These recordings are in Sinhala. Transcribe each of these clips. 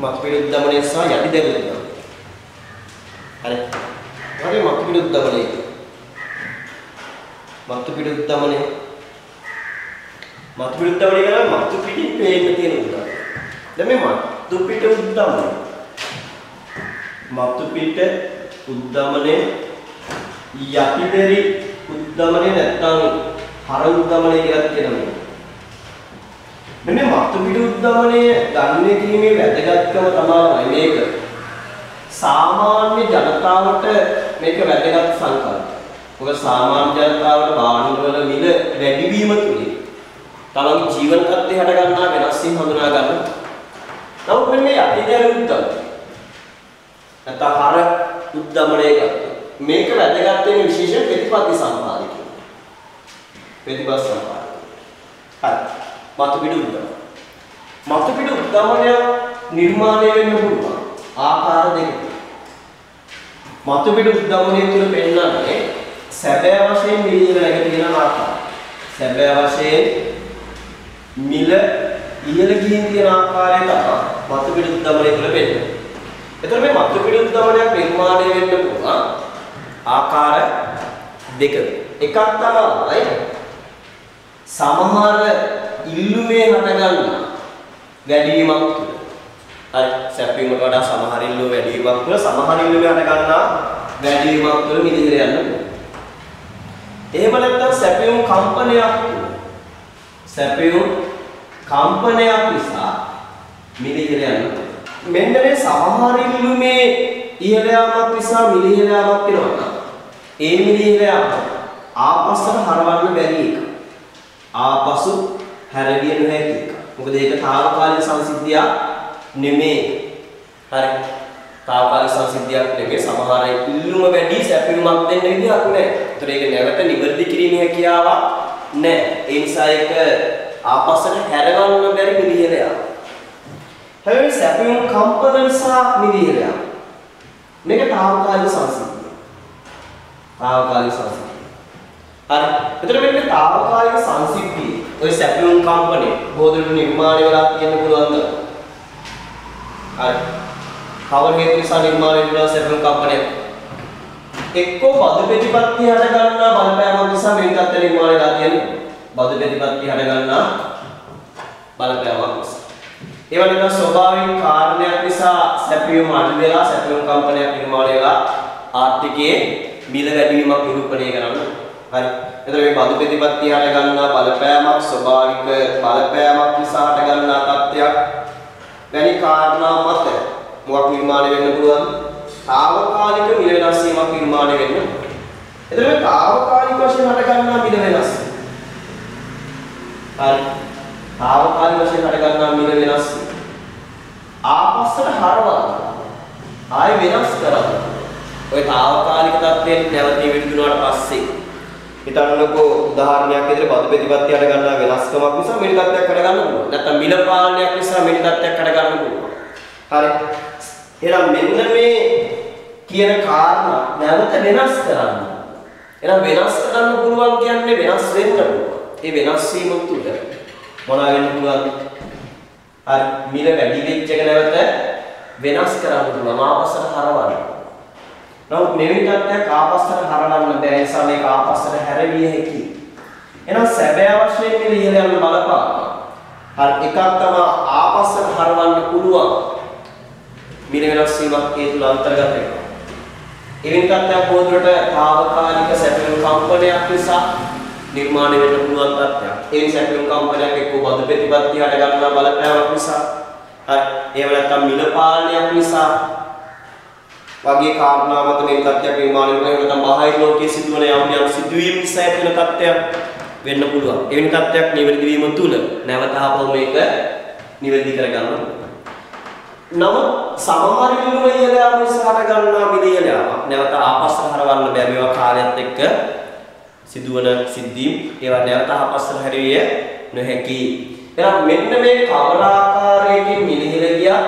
මතුපිඩු උද්දමනය සහ යටි දැල් උද්දමනය. හරි. හරි මතුපිඩු උද්දමනය. මතුපිඩු උද්දමනය. මතුපිඩු උද්දමනය කියන්නේ මතුපිටින් පේන්න තියෙන උද්දමනය. දැන් මේ මතුපිට උද්දමනය. මතුපිට උද්දමනය යටිදෙරි උද්දමනය නැත්නම් හර උද්දමනය කියලා කියනවා. මෙන්න මතුපිඩු උද්දමනය ගණනය කිරීමේ වැදගත්කම තමයි මේක. සාමාන්‍ය ජනතාවට මේක වැදගත් සංකල්පයක්. මොකද සාමාන්‍ය ජනතාවට භාණ්ඩවල මිල වැඩිවීම තුලින් තමන්ගේ ජීවන තත්ත්වය හට ගන්නා වෙනස් වීම හඳුනා ගන්න. නමුත් මේ යටිදැල් උද්දමනය නැත්නම් හර උද්දමනය ගත්තා. මේක වැදගත් වෙන විශේෂ ප්‍රතිපත්ති සම්පාදකය. ප්‍රතිපත්ති සම්පාදකය. හරි. මතුපිඩු උද්දමනය. මතුපිඩු උද්දමනය නිර්මාණය වෙන්න පුළුවන් ආකාර දෙකකින්. මතුපිඩු උද්දමනය තුළ පෙන්වන්නේ සැබෑ වශයෙන් මිල ඉහළ නැගිටින ආකාරය. සැබෑ වශයෙන් මිල ඉහළ ගිහින් තියෙන ආකාරය තමයි මතුපිඩු උද්දමනය තුළ පෙන්වන්නේ. එතකොට මේ මතුපිඩු උද්දමනයක් නිර්මාණය වෙන්න පුළුවන් ආකාර දෙකක. එකක් තමයි සමහර ඉල්ලුමේ හටගන්න වැඩිවීමක් තුළ. හරි සැපීමකට වඩා සමහර ඉල්ලුම වැඩිවීමක් තුළ සමහර ඉල්ලුමේ හටගන්නා වැඩිවීමක් තුළ මිල ඉහළ යන්න පුළුවන්. එහෙම නැත්නම් සැපීම කම්පනයක් තුළ. සැපීම කම්පනයක් නිසා මිල ඉහළ යන්න පුළුවන්. මෙන්න මේ සමහර ඉල්ලුමේ ඉහළ යාමක් නිසා මිල ඉහළ යාමක් වෙනවා. ඒ මිල ඉහළ යාම ආපස්සට හරවන්න බැරි එක. ආපසු හැරවිය නොහැකි එක. මොකද ඒක తాවකාලික සංසිද්ධියක් නෙමෙයි. හරි. తాවකාලික සංසිද්ධියක් නෙමෙයි. සමහර ඉල්ලුම වැඩි සැපයුමක් දෙන්න විදිහක් නැහැ. ඒතර ඒක නැවත නිවැරදි කිරීමේ හැකියාවක් නැහැ. ඒ නිසා ඒක ආපස්සට හැරවන්න බැරි මිල ඉහළ යාම. හැබැයි සැපයුම් කම්පන නිසා මිල ඉහළ යාම. මේක తాවකාලික සංසිද්ධිය. తాවකාලික සංසිද්ධිය. හරි. එතකොට මෙන්න తాවකාලික සංසිද්ධිය ඔය සැපයුම් කම්පණය බෝධිලු නිර්මාණය වෙලා තියෙන්න පුළුවන්ද? හරි. කවර හේතු නිසා නිර්මාණය වෙනවා සැපයුම් කම්පණය? එක්කෝ බදු ප්‍රතිපත්ති හට ගන්නා බලපෑමක් නිසා මේ තත්ත්ව නිර්මාණය වෙලා තියෙන්නේ. බදු ප්‍රතිපත්ති හට ගන්නා බලපෑමක් නිසා. ඒ වගේම ස්වභාවික කාරණයක් නිසා සැපයුම් අඩු වෙලා සැපයුම් කම්පනයක් නිර්මාණය වෙලා ආර්ථිකයේ මිල වැඩිවීමක් නිරූපණය කරන්න. හරි. එතකොට මේ බදු ප්‍රතිපත්ති හට ගන්නා බලපෑමක් ස්වභාවික බලපෑමක් නිසා හට ගන්නා තත්ත්වයක් වැනි කාරණා මත මොකක් නිර්මාණය වෙන්න පුළුවන්? తాවකාලික මිල වෙනස් වීමක් නිර්මාණය වෙන්න. එතකොට මේ తాවකාලික වශයෙන් හට ගන්නා මිල වෙනස්. හරි. తాවකාලික වශයෙන් හට ගන්නා මිල වෙනස්. ආපස්සට හරවන්න. ආයෙ වෙනස් කරන්න. ඔය తాවකාලික තත්ත්වයෙන් නැවත විදුණාට පස්සේ හිතන්නකෝ උදාහරණයක් විදිහට බදු ප්‍රතිපත්ති හට ගන්නා වෙනස්කමක් නිසා මිල තත්ත්වයක් හට ගන්න පුළුවන්. නැත්නම් මිල පාලනයක් නිසා මිල තත්ත්වයක් හට ගන්න පුළුවන්. හරි. එහෙනම් මෙන්න මේ කියන කාරණා නැවත වෙනස් කරන්න. එහෙනම් වෙනස් කරන්න පුළුවන් කියන්නේ වෙනස් වෙන්න පුළුවන්. ඒ වෙනස් වීම තුළ මොනවා වෙන්න පුළුවන්ද? හරි. මිල වැඩි වෙච්ච එක නැවත වෙනස් කරන්න පුළුවන්. ආපස්සට හරවන්න. නමුත් මෙවැනි තත්ත්වයක් ආපස්සට හරවන්න බැහැ. ඒ නිසා මේක ආපස්සට හැරවිය හැකියි. එහෙනම් සැබෑ වශයෙන් මිල ඉහළ යන බලපාන. හරි එකක් තමයි ආපස්සට හරවන්න පුළුවන්. මිල වෙනස් වීමක් ඒ තුල අන්තර්ගත වෙනවා. එවැනි තත්ත්වයක් පොදුරට తాවකාලික සැපයුම් කම්පනයක් නිසා නිර්මාණය වෙන්න පුළුවන් තත්ත්වයක්. ඒ සැපයුම් කම්පනයක් එක්ක බදු ප්‍රතිපත්ති හට ගන්නා බලපෑමක් නිසා හරි එහෙම නැත්නම් මිල පාලනයක් නිසා වගේ කාරණා මත මේ තත්ත්වයක් නිර්මාණය වෙනවා. නැත්නම් බාහිර ලෝකයේ සිදුවන යම් සිදුවීම් නිසා ඇතිවන තත්ත්වයක් වෙන්න පුළුවන්. එවැනි තත්ත්වයක් නිවැරදි වීම තුල නැවත ආපහු මේක නිවැරදි කරගන්න ඕනේ. නමුත් සමහර ඉල්ලුම ඉහළ යාම නිසා හට ගන්නා මිල ඉහළ යාම නැවත ආපස්සට හරවන්න බෑ. මේවා කාර්යයත් එක්ක සිදුවන සිද්ධීම් ඒවා නැවත ආපස්සට හැරෙවිය නොහැකි. එහෙනම් මෙන්න මේ කවර ආකාරයකින් මිල ඉහළ ගියා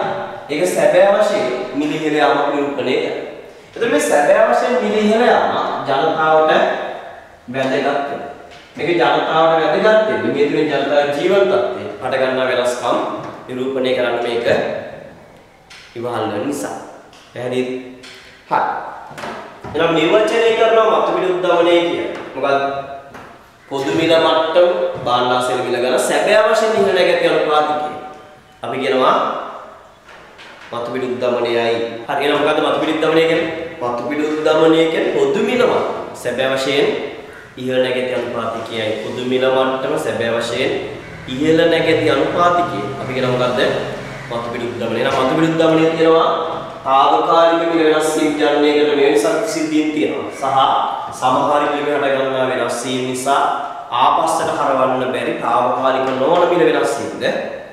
ඒක සැබෑ වශයෙන් මිල ඉහළ යාමක් නිරූපණය කරනවා. එතකොට මේ සැබෑ වශයෙන් මිල ඉහළ යාම ජනතාවට වැදගත් වෙනවා. මේක ජනතාවට වැදගත් වෙන්නේ මේ තුලින් ජනතාවේ ජීවන තත්ත්වය හට ගන්නා වෙනස්කම් නිරූපණය කරන්න මේක ඉවහල් වෙන නිසා. පැහැදිලිද? හරි. එහෙනම් නිර්වචනය කරනවා මතු පිට උද්දමනය කියන්නේ. මොකද පොදු මිල මට්ටම බාණ්ඩාසන මිල ගන්න සැබෑ වශයෙන් ඉහළ නැගති අනුපාතිකය. අපි කියනවා මතු පිට උද්දමනයයි. හරි එහෙනම් මොකද්ද මතු පිට උද්දමනය කියන්නේ? මතු පිට උද්දමනය කියන්නේ පොදු මිල මට්ටම සැබෑ වශයෙන් ඉහළ නැගති අනුපාතිකයයි. පොදු මිල මට්ටම සැබෑ වශයෙන් ඉහළ නැගති අනුපාතිකය. අපි කියනවා මොකද්ද? මතු පිට උද්දමනය. එහෙනම් මතු පිට උද්දමනය තියෙනවා తాවකාලික මිල වෙනස් වීම ජනනය කරන මෙවැනි සිද්ධීන් තියෙනවා. සහ සමහර මිල හට ගන්නා වෙනස් වීම නිසා ආපස්සට හරවන්න බැරි తాවකාලික නොවන මිල වෙනස් වීමද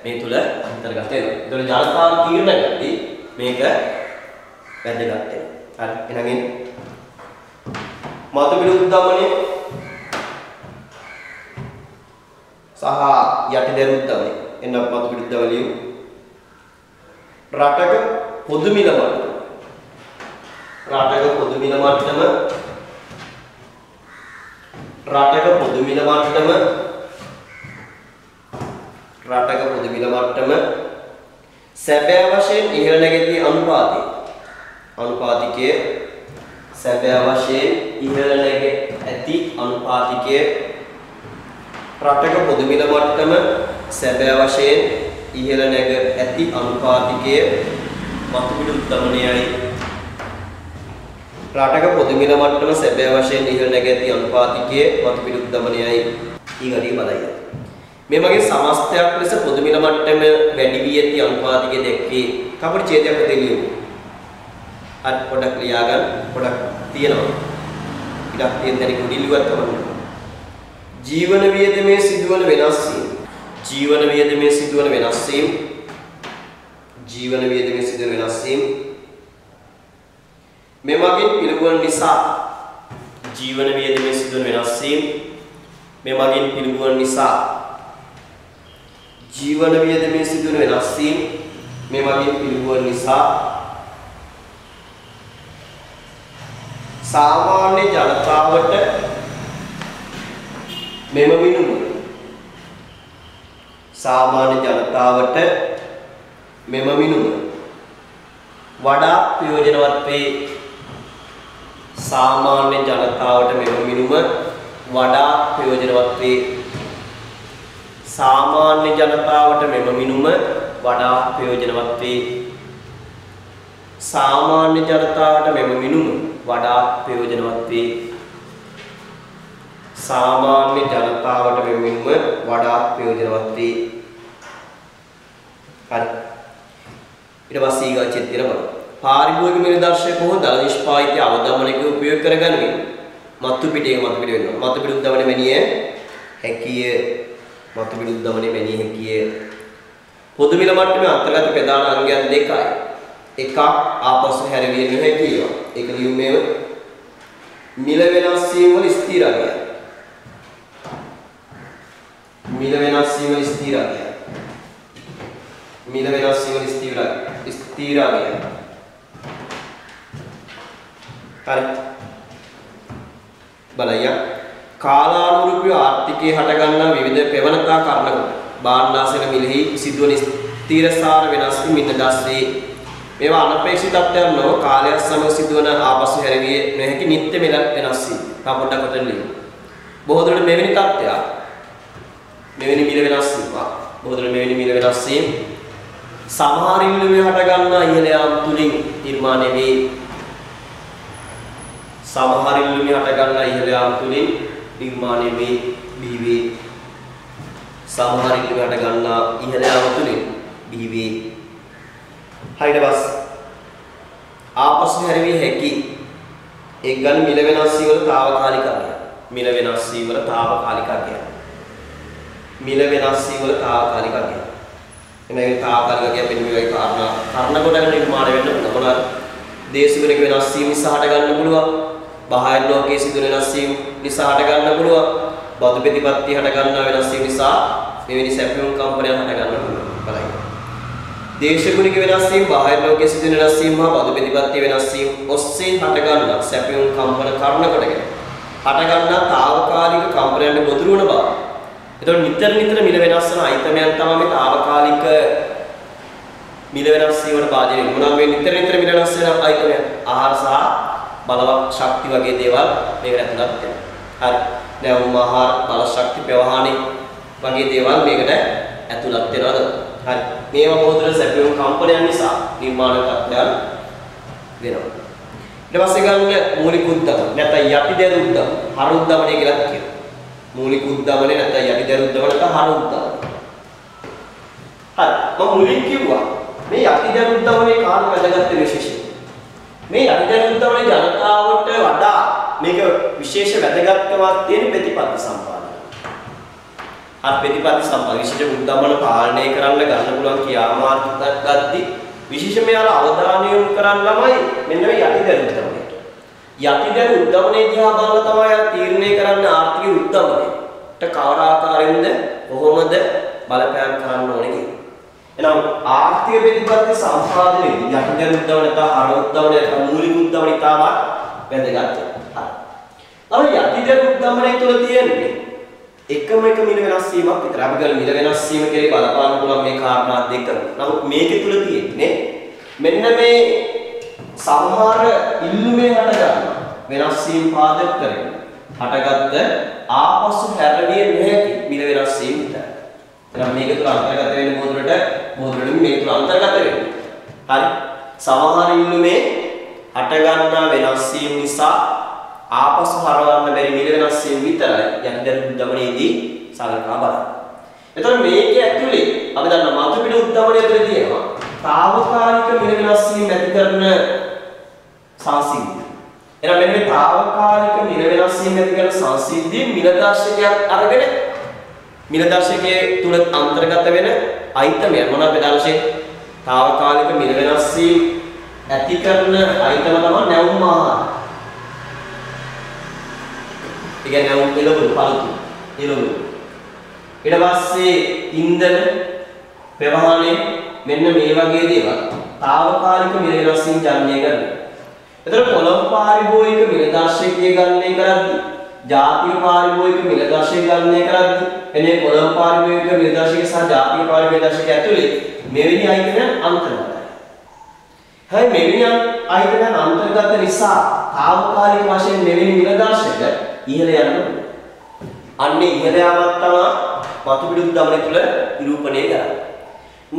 මේ තුල අන්තර්ගත වෙනවා. ඒතකොට ජනතාව තීරණයකදී මේක වැදගත් වෙනවා. හරි එහෙනම් මතු පිට උද්දමනය සහ යටිදැරු උද්දමනය. එන්න මතු පිට උද්දමනය රටක පොදු මිල මට්ටම. රටක පොදු මිල මට්ටම රටක පොදු මිල මට්ටම රටක පොදු මිල මට්ටම සැබෑ වශයෙන් ඉහළ නැගී අනුපාතය. අනුපාතිකය සැබෑ වශයෙන් ඉහළ නැගී ඇති අනුපාතිකය රටක පොදු මිල මට්ටම සැබෑ වශයෙන් ඉහළ නැග ඇති අනුපාතිකය මතු පිට උද්දමනයයි. රටක පොදු මිල මට්ටම සැබෑ වශයෙන් ඉහළ නැග ඇති අනුපාතිකය මතු පිට උද්දමනයයි. ඊගොඩිය බලයි. මේ වගේ සමස්තයක් ලෙස පොදු මිල මට්ටම වැඩි වී ඇති අනුපාතිකය දැක්කේ කපටි ඡේදයක් දෙලියු. අත් පොඩක් ලියා ගන්න පොඩක් තියෙනවා. ඉඩක් තියෙන තැන කුඩිලිවත් තමයි. ජීවන වියදමේ සිදුවන වෙනස් වීම. ජීවන වියදමේ සිදුවන වෙනස් වීම. ජීවන වියදමේ සිදුවන වෙනස් වීම. මෙමගින් පිළිගුවන් නිසා ජීවන වියදමේ සිදුවන වෙනස් වීම. මෙමගින් පිළිගුවන් නිසා ජීවන වියදමේ සිදුවන වෙනස් වීම. මෙමගින් පිළිගුවන් නිසා සාමාන්‍ය ජනතාවට මෙම මිනුම සාමාන්‍ය ජනතාවට මෙම මිනුම වඩා ප්‍රයෝජනවත් වේ. සාමාන්‍ය ජනතාවට මෙම මිනුම වඩා ප්‍රයෝජනවත් වේ. සාමාන්‍ය ජනතාවට මෙම මිනුම වඩා ප්‍රයෝජනවත් වේ. සාමාන්‍ය ජනතාවට මෙම මිනුම වඩා ප්‍රයෝජනවත් වේ. සාමාන්‍ය ජනතාවට මෙම මිනුම වඩා ප්‍රයෝජනවත් වේ. හරි. ඊට පස්සේ ඊගා චිත්‍රය බලමු. පාරිභෝගික නිර්දර්ශක හෝ දල නිෂ්පාදිත අවධානයක උපයෝග කරගනිමින් මතු පිටේ වෙනවා. මතු පිට උද්දමනය මෙනිය හැකිය. මතු පිට උද්දමනය මෙනිය හැකිය. පොදු මිල මට්ටමේ අන්තර්ගත ප්‍රධාන අංගයන් දෙකයි. එකක් ආපසු හැරවිය නොහැකිය. ඒක ලියුමේව මිල වෙනස් වීම වල ස්ථිරාගය. මිල වෙනස් වීම වල ස්ථිරාගය. මිල වෙනස් වීම වල ස්ථිරාගය. හරි. බලය කාලානුරූපී ආර්ථිකයේ හටගන්නා විවිධ ප්‍රවණතා කාරණා බාණ්ඩාසන මිලෙහි සිදුවන ස්ථිරසාර වෙනස් වීම නිදහස් වේ. මේවා අනපේක්ෂිත තත්ත්වයන් නොව කාලයක් සමග සිදුවන ආපසු හැරවිය නොහැකි නිත්‍ය මිල වෙනස් වීම. තා පොඩ්ඩක් ඔතන ලියමු. බොහෝ දුරට මෙවැනි තත්ත්වයක් මෙවැනි මිල වෙනස් වීම. බොහෝ දුරට මෙවැනි මිල වෙනස් වීම සමහර ඉල්ලුමේ හටගන්නා ඉහළ යාම තුලින් නිර්මාණය වේ. සමහර ඉල්ලුමේ හටගන්නා ඉහළ යාම තුලින් නිර්මාණය වේ. බිහි වේ. සමහර ඉල්ලුමේ හටගන්නා ඉහළ යාම තුලින් බිහි වේ. හරියට බස් ආපසු හැරවිය හැකි එක් ගන්න මිල වෙනස් වීම වල తాවකාලිකයි. මිල වෙනස් වීම වල తాවකාලිකයි. මිල වෙනස් වීම වල తాවකාලිකයි. එමේ తాවකාලික කියන්නේ මේ වගේ කාරණා කොටගෙන නිර්මාණය වෙන්න මොනවා දේශගුණික වෙනස් වීම නිසා හට ගන්න පුළුවන්. බාහිර ලෝකයේ සිදුවන වෙනස් වීම නිසා හට ගන්න පුළුවන්. බදු ප්‍රතිපත්ති හට ගන්නා වෙනස් වීම නිසා මෙවැනි සැපයුම් කම්පනයන් හට ගන්න පුළුවන්. බලයි. දේශගුණික වෙනස් වීම බාහිර ලෝකයේ සිදුවන වෙනස් වීම හා බදු ප්‍රතිපත්ති වෙනස් වීම ඔස්සේ හට ගන්නා සැපයුම් කම්පන කාරණා කොටගෙන හට ගන්නා తాවකාලික කම්පනයන් ගොදුරු වන බව. එතකොට නිතර නිතර මිල වෙනස් වන අයිතමයන් තමයි මේ తాවකාලික මිල වෙනස් වීමට භාජනය වෙනවා. මොනවා මේ නිතර මිල වෙනස් වෙන අයිතම ආහාර සහ බලවත් ශක්ති වගේ දේවල් මේකට ඇතුළත් වෙනවා. හරි. දැන් ආහාර බල ශක්ති ප්‍රවාහණය වගේ දේවල් මේකට ඇතුළත් වෙනවද? හරි. මේවා පොදුර සැපයුම් කම්පනයන් නිසා නිර්මාණ තත්ත්වයන් වෙනවා. ඊට පස්සේ ගන්න මූලික උද්දම නැත්නම් යටිදැර උද්දම හර උද්දමණය කියලා කියනවා. මූලික උද්දමණය නැත්නම් යටිදැර උද්දම නැත්නම් හර උද්දම. හරි. මම මුලින් කිව්වා මේ යටිදැර උද්දමණය කාර්ය වැදගත් විශේෂය. මේ යටිදැර උද්දමණය ජනතාවට වඩා මේක විශේෂ වැදගත්කමක් තියෙන ප්‍රතිපත්ති සම්පාදනය. හරි ප්‍රතිපත්ති සම්පාදනය විශේෂ උද්දමන පාලනය කරන්න ගන්න පුළුවන් ක්‍රියාමාර්ග ගද්දී විශේෂම යාලා අවධානය යොමු කරන්න ළමයි මෙන්න මේ යටිදැර උද්දමනයට. යටිදැර උද්දමනයේ දිහා බලලා තමයි තීරණය කරන්න ආර්ථික උද්දමනයට කවර ආකාරයෙන්ද කොහොමද බලපෑම් කරන්න ඕනේ කියලා. එහෙනම් ආර්ථික ප්‍රතිපත්ති සම්පාදනයේ යටිදැර උද්දමනයට හර උද්දමනයට මූලික උද්දමනයට තමයි වැදගත්. හරි. යටිදැර උද්දමනය තුළ තියෙන්නේ එකම එක මිල වෙනස් වීමක් විතර. අපි ගල මිල වෙනස් වීම කියලා බලපාන්න පුළුවන් මේ කාරණා දෙකම. නමුත් මේකේ තුල තියෙන්නේ මෙන්න මේ සමහර ඉල්ලුමේ හට ගන්න වෙනස් වීම පාදක කරගෙන හටගත්ත ආපසු හැරෙන්නේ නැහැ මිල වෙනස් වීම විතර. එහෙනම් මේක තුල අන්තර්ගත වෙන්නේ මොහොතට මේක තුල අන්තර්ගත වෙන්නේ. හරි. සමහර ඉල්ලුමේ හට ගන්නා වෙනස් වීම නිසා ආපසු හරවන්න බැරි මිල වෙනස් වීම විතරයි යටිදැර උද්දමනයේදී සලකා බලන්න. එතකොට මේකේ ඇතුලේ අපි දන්නා මතුපිට උද්දමනය තුළ තියෙනවා తాවකාලික මිල වෙනස් වීම ඇති කරන සංසිද්ධි. එහෙනම් මෙන්න මේ తాවකාලික මිල වෙනස් වීම ඇති කරන සංසිද්ධිය මිල දර්ශකයක් අරගෙන මිල දර්ශකයේ තුල අන්තර්ගත වෙන අයිතමය මොනවද දර්ශකයේ తాවකාලික මිල වෙනස් වීම ඇති කරන අයිතම තමයි නැවුම් ආහාර. ඒ කියන්නේ නැවුම් එළවලු පළතු එළවලු. ඊට පස්සේ ඉන්ධන ප්‍රවාහණය මෙන්න මේ වගේ දේවල් తాවකාලික මිල වෙනස් වීම ජනනය කරනවා. එතකොට කොළඹ පාරිභෝගික මිල දර්ශකයේ ගණනය කරද්දී ජාතික පාරිභෝගික මිල දර්ශකය ගණනය කරද්දී එනේ කොළඹ පාරිභෝගික මිල දර්ශකය සහ ජාතික පාරිභෝගික දර්ශකය ඇතුලේ මෙවැනි අයිතමයන් අන්තර්ගතයි. හැබැයි මෙවැනි අයිතමයන් අන්තර්ගත නිසා తాවකාලික වශයෙන් මෙවැනි මිල දර්ශක ඉහළ යනවා. අන්නේ ඉහළ යාමක් තමයි මතුපිට උද්දමනය තුළ නිරූපණය කරන්නේ.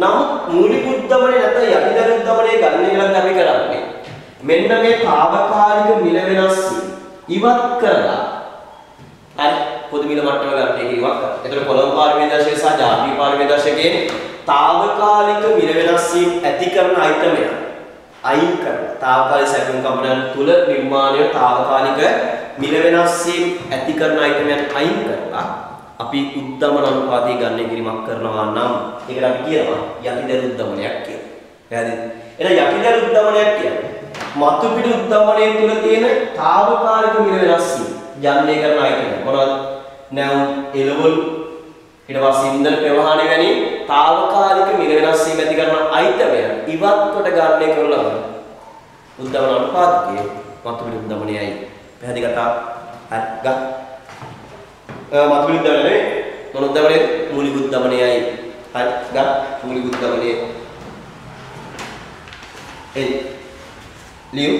නමුත් මූලික උද්දමනය නැත්නම් යටිදැර උද්දමනය ගණනය කරද්දී අපි කරන්නේ මෙන්න මේ తాවකාලික මිල වෙනස් ඉවත් කරලා හරි පොදු මිල මට්ටම ගන්න එක ඉවත් කරලා. ඒතර කොළඹ පාරිභෝගික දර්ශකය සහ ජාතික පාරිභෝගික දර්ශකයේ తాවකාලික මිල වෙනස් වීම ඇති කරන අයිතමය අයින් කරලා తాවකාලික සැපයුම් කම්පනයන් තුල නිර්මාණය తాවකාලික මිල වෙනස් වීම ඇති කරන අයිතමයන් අයින් කරලා අපි උද්දමන අනුපාතය ගණනය කිරීමක් කරනවා නම් ඒකට අපි කියනවා යටිදැර උද්දමනයක් කියලා. පැහැදිලිද? එහෙනම් යටිදැර උද්දමනයක් කියන්නේ මතුපිට උද්දමනය තුල තියෙන తాවකාලික මිල වෙනස් වීම ජනනය කරන අයිතම. මොනවද? නැවුම් එළවලු ඊට පස්සේ ඉන්ධන ප්‍රවාහණය වැනි తాවකාලික මිල වෙනස් වීම ඇති කරන අයිතමයන් ඉවත් කොට ගණනය කරලා උද්දමන අනුපාතකයේ මතුපිට උද්දමනයයි. පැහැදිලි කතා හරි ගන්න. මතුපිට උද්දමනයේ මොන උද්දමනයේ මූලික උද්දමනයයි. හරි ගන්න මූලික උද්දමනයේ ලියු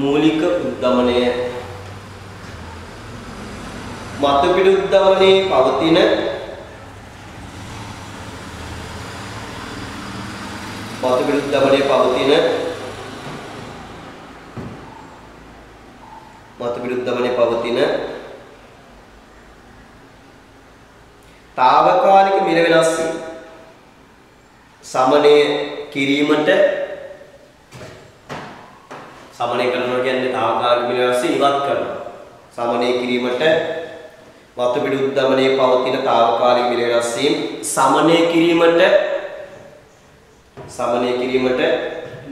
මූලික උද්දමනය මතුපිට උද්දමනයේ පවතින මතුපිට උද්දමනයේ පවතින తాවකාලික මිල වෙනස් වීම සමනය කිරීමට සමනය කරනවා කියන්නේ తాවකාලික මිල වෙනස් වීම ඉවත් කරනවා. සමනය කිරීමට මතුපිට උද්දමනයේ පවතින తాවකාලික මිල වෙනස් වීම සමනය කිරීමට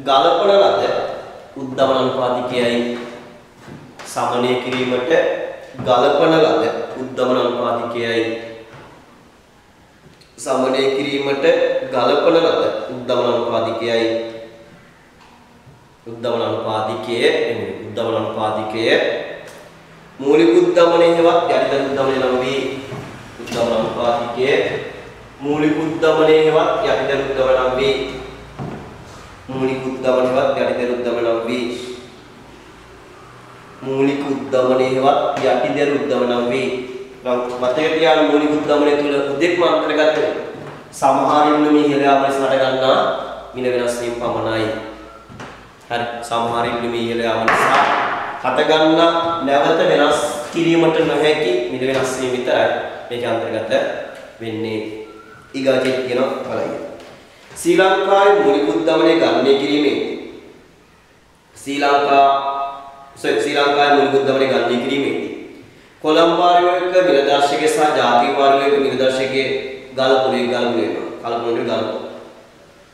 ගලපන ලද උද්දමන අනුපාතිකයයි සමනය කිරීමට ගලපන ලද උද්දමන අනුපාතිකයයි සමනය කිරීමට ගලපන ලද උද්දමන අනුපාතිකය මූලික උද්දමනය හෙවත් යටිදැර උද්දමනය නම් වේ. උද්දමන අනුපාතිකය මූලික උද්දමනය හෙවත් යටිදැර උද්දමනය නම් වේ. මූලික උද්දමනයවත් යටිදෙර උද්දමන නම් වේ. මූලික උද්දමනයවත් යටිදෙර උද්දමන නම් වේ. මතක තියාගන්න මූලික උද්දමනය තුල උදෙක්ම අන්තර්ගත වෙනවා. සමහර ඉල්ලුම ඉහළ යාම ලෙස හට ගන්නා මිල වෙනස් වීම පමණයි. හරි. සමහර ඉල්ලුම ඉහළ යාම නිසා හට ගන්නා නැවත වෙනස් කිරීමට නොහැකි මිල වෙනස් වීම විතරයි මේක අන්තර්ගත වෙන්නේ. ඊගාජෙත් කියන බලය. ශ්‍රී ලංකාවේ මූලික උද්දමනය ගණනය කිරීමේ ශ්‍රී ලංකාවේ මූලික උද්දමනය ගණනය කිරීමේ කොළඹ පාරිභෝගික මිලදර්ශකයේ සහ ජාතික පාරිභෝගික මිලදර්ශකයේ ගලපුණේ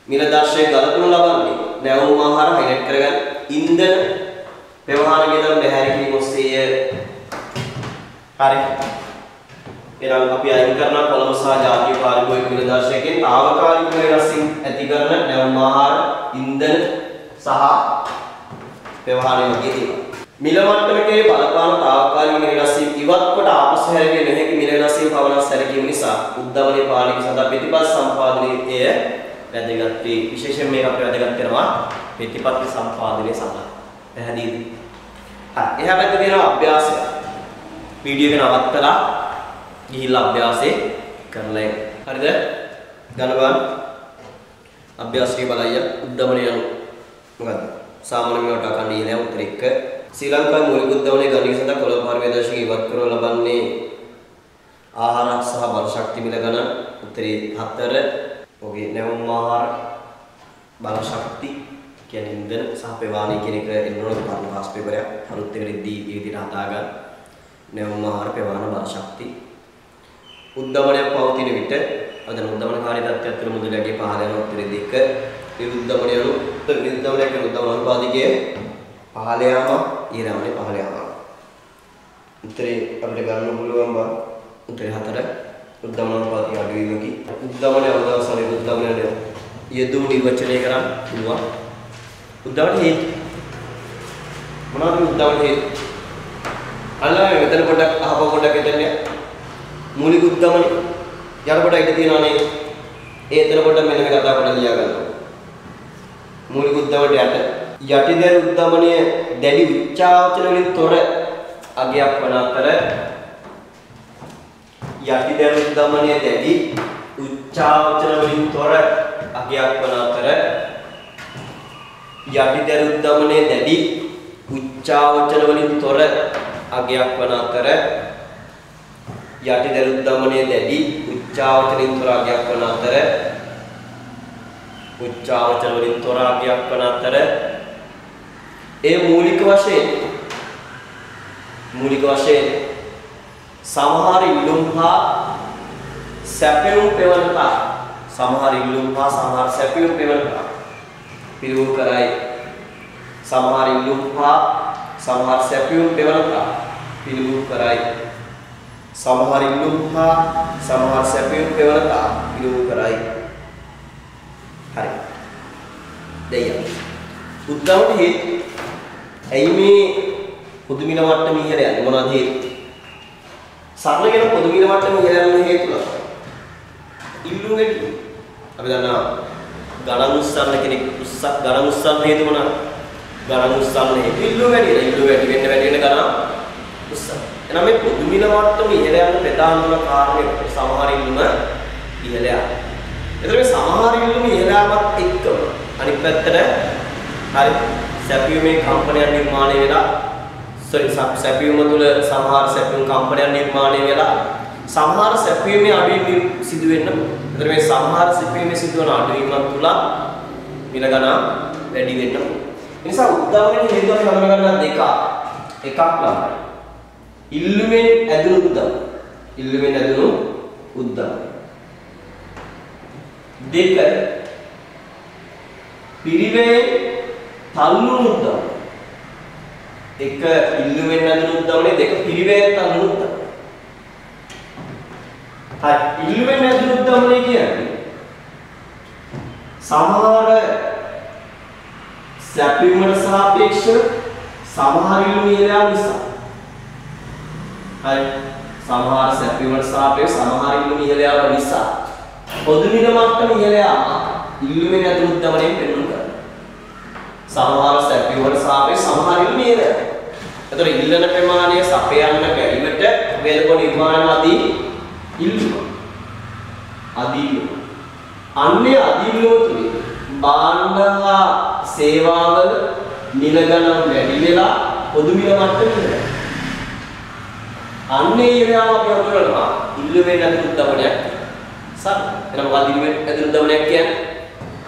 මිලදර්ශකයේ ගලපනු ලබන්නේ නැවුම් ආහාර හයිලයිට් කරගන්න ඉන්ධන ව්‍යවහාර වියදම් බැහැර කිරීම ඔස්සේය. හරි. එනම් අපි අයින් කරන කොළඹ සහ ජාතික පාරිභෝගික මිලදර්ශකයෙන් తాවකාලික වෙනස් වීම ඇති කරන නැවුම් ආහාර ඉන්ධන සහ ව්‍යවහාරය වගේ දේවල්. මිල මට්ටමේ බලපාන తాවකාලික වෙනස් වීම ඉවත් කොට ආපසු හැරෙන්නේ නොහැකි මිල වෙනස් වීම පවණක් සැලකීම නිසා උද්දමනයේ පාලනය සඳහා ප්‍රතිපත්ති සම්පාදනයේ වැදගත් වේ. විශේෂයෙන් මේක අපිට වැදගත් වෙනවා ප්‍රතිපත්ති සම්පාදනයේ සඳහා. පැහැදිලිද? හරි. එහා පැත්තේ තියෙනවා අභ්‍යාසය. වීඩියෝ එක නවත්තලා ගිහිල්ලා අභ්‍යාසය කරලා එන්න. හරිද? ගණන් අභ්‍යාසයේ බලය උද්දමනය යනු මොකද්ද? සාමාන්‍ය මේවට අකණ්ඩ ඉහළ උත්තර 1. ශ්‍රී ලංකාවේ මූලික උද්දමනයේ ගණනය සඳහා කොළඹ පාරිභෝගික ඉවත් කරනු ලබන්නේ ආහාර සහ බල ශක්ති මිල ගණන උත්තරේ 4. ඔගේ නැවුම් ආහාර බල ශක්ති කියන්නේ ඉන්ධන සහ පෙවාණි කියන එක එන්නෝන කර්ම පාස් පේපර් එක අලුත් එකකදී මේ විදිහට හදාගන්න. නැවුම් ආහාර පෙවාණ බල ශක්ති උද්දමනයක් පවතින විට අදන උද්දමනකාරී තත්ත්වයක් තුළ මුදලගේ පහළ යන උත්තරේ 2. ඒ උද්දමනය යනු උද්දමනයක් කරන උද්දමන අනුපාතිකයේ පහළ යාම ඊළඟට පහළ යාම. උත්තරේ අපිට ගන්න පුළුවන් බා උත්තරේ 4. උද්දමන අනුපාතික අඩු වීමකි. උද්දමනය අවදාසලේ උද්දමනය යෙදුණු නිර්වචනය කරන්න පුළුවන්. උද්දමන හේතු මොනවද උද්දමන හේතු? අල්ලා මෙතන පොඩ්ඩක් අහපුව පොඩ්ඩක් එතන මූලික උද්දමනය යට කොට ඉඳ තියනවා නේ. ඒ එතන පොඩ්ඩක් මෙන්න මේ කතා පොඩ්ඩක් ලියා ගන්න. මූලික උද්දමනයට යටිදර උද්දමනය දැඩි උච්චාවචන වලින් තොර අගයක් වන අතර යටිදර උද්දමනය දැඩි උච්චාවචන වලින් තොර අගයක් වන අතර යටිදර උද්දමනය දැඩි උච්චාවචන වලින් තොර අගයක් වන අතර යටිදර උද්දමනය දැඩි උච්චාවචනින් තොර අගයක් වන අතර උච්චාවචන වලින් තොර අගයක් වන අතර ඒ මූලික වශයෙන් සමහර ඉල්ලුම් හා සැපයුම් පෙවනතා පිළිවෙල කරයි. සමහර ඉල්ලුම් හා සමහර සැපයුම් පෙවනතා පිළිවෙල කරයි. සමහර ඉල්ලුම් හා සමහර සැපයුම් පෙවනතා පිළිවෙල කරයි. හරි. දෙයියන්. උද්දමන හේතු. ඇයි මේ පොදු මිල මට්ටම ඉහළ යන්නේ? මොනවද හේතු? සරල කියන පොදු මිල මට්ටම ඉහළ යන හේතුල. ඉල්ලුම් වැඩි. අපි දන්නවා ගණන් උස්සන්න කෙනෙක් ගණන් උස්සන්න හේතු මොනවාද? ගණන් උස්සන්න හේතු ඉල්ලුම් වැඩි. ඉල්ලුම් වැඩි වෙන්න ගණන් උස්සන්න. එහෙනම් මේ පොදු මිල මට්ටම ඉහළ යන ප්‍රධානම කාරණය සමහර ඉල්ලුම ඉහළ යනවා. එතකොට මේ සමහර ඉල්ලුම ඉහළ යාමත් එක්කම අනිත් පැත්තට හරි සැපයුමේ කම්පනයක් නිර්මාණය වෙලා සැපයුම තුළ සමහර සැපයුම් කම්පනයක් නිර්මාණය වෙලා සමහර සැපයුමේ අඩුවීම සිදු වෙන්න. එතකොට මේ සමහර සැපයුමේ සිදුවන අඩුවීමක් තුළ මිල ගණන් වැඩි වෙන්න. ඒ නිසා උද්දමනයේ හේතු අපි හඳුනා ගන්න දෙක. එකක් ළමයි. ඉල්ලුමෙන් ඇදුණු උද්දම. දෙක පිරිවේ තල්ලු උද්දම. එක ඉල්ලුමෙන් ඇදුණු උද්දමනේ දෙක පිරිවේ තල්ලු උද්දම. හරි ඉල්ලුමෙන් ඇදුණු උද්දමනේ කියන්නේ සමහර සැපයුමට සාපේක්ෂව සමහර ඉල්ලුම ඉහළ යාම නිසා. හරි සමහර සැපයුමට සාපේක්ෂව සමහර ඉල්ලුම ඉහළ යාම නිසා පොදු මිල මට්ටම ඉහළ යාම ඉල්ලුමෙන් ඇතුළු උද්දමනයෙන් පෙන්වන්න කරනවා. සමහර සැපියුමට සාපේක්ෂව සමහර ඉල්ලුම ඉහළ යනවා. එතකොට ඉල්ලන ප්‍රමාණය සපයන්න බැරිවට වේලකො නිර්මාණ අදී ඉල්ලුම. අදීල්ලුම. අන්නේ අදීල්ලුම තුලින් භාණ්ඩ හා සේවාවල මිල ගණන් වැඩි වෙලා පොදු මිල මට්ටමේ ඉඳලා. අන්නේ ඒවාම අපි හඳුනනවා ඉල්ලුමේ නැති උද්දමනයක්. සර්. එතන මොකක්ද ඉල්ලුමේ නැති උද්දමනයක් කියන්නේ?